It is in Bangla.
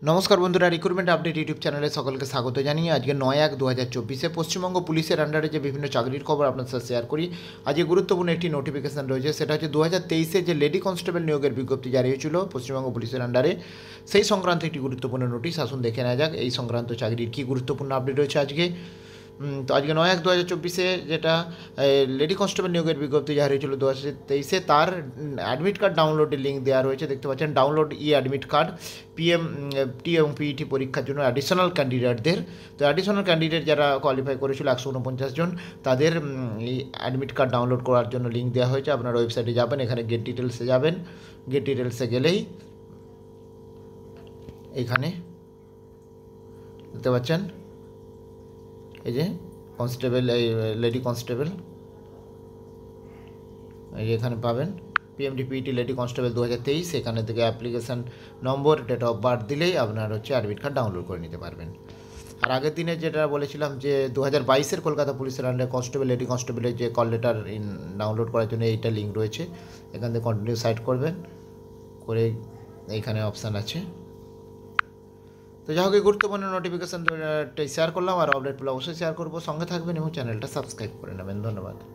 নমস্কার বন্ধুরা, রিক্রুটমেন্ট আপডেট ইউটিউব চ্যানেলে সকলকে স্বাগত জানিয়ে আজকে 9/1/2024 পশ্চিমবঙ্গ পুলিশের আন্ডারে যে বিভিন্ন চাকরির খবর আপনার সাথে শেয়ার করি। আজকে গুরুত্বপূর্ণ একটি নোটিফিকেশন রয়েছে, সেটা হচ্ছে 2023 যে লেডি কনস্টেবল নিয়োগের বিজ্ঞপ্তি জারি হয়েছিল পশ্চিমবঙ্গ পুলিশের আন্ডারে, সেই সংক্রান্ত একটি গুরুত্বপূর্ণ নোটিশ। আসুন দেখে নেওয়া যাক এই সংক্রান্ত চাকরির কী গুরুত্বপূর্ণ আপডেট রয়েছে আজকে। তো আজকে 9/1/2024 যেটা লেডি কনস্টেবল নিয়োগের বিজ্ঞপ্তি জারি হয়েছিল 2023, তার অ্যাডমিট কার্ড ডাউনলোডের লিঙ্ক দেওয়া রয়েছে, দেখতে পাচ্ছেন। ডাউনলোড অ্যাডমিট কার্ড PMT এবং PET পরীক্ষার জন্য অ্যাডিশনাল ক্যান্ডিডেটদের। তো অ্যাডিশনাল ক্যান্ডিডেট যারা কোয়ালিফাই করেছিল 149 জন, তাদের এই অ্যাডমিট কার্ড ডাউনলোড করার জন্য লিঙ্ক দেওয়া হয়েছে। আপনার ওয়েবসাইটে যাবেন, এখানে গেট ডিটেলসে যাবেন। গেট ডিটেলসে গেলেই এইখানে দেখতে পাচ্ছেন এই যে কনস্টেবল, এই লেডি কনস্টেবল, এই যে এখানে পাবেন PMT PET লেডি কনস্টেবল 2023। এখানে থেকে application number, date of birth দিলেই আপনার হচ্ছে অ্যাডমিট কার্ড ডাউনলোড করে নিতে পারবেন। আর আগের দিনে যেটা বলেছিলাম যে 2022 কলকাতা পুলিশের আন্ডারে কনস্টেবল লেডি কনস্টেবলের যে কল লেটার ডাউনলোড করার জন্য এইটা লিঙ্ক রয়েছে, এখান থেকে কন্টিনিউ সাইট করবেন, করে এইখানে অপশান আছে। তো যাই হোক, এই গুরুত্বপূর্ণ নোটিফিকেশান শেয়ার করলাম, আর আপডেটগুলো অবশ্যই শেয়ার করবো। সঙ্গে থাকবেন এবং চ্যানেলটা সাবস্ক্রাইব করে নেবেন। ধন্যবাদ।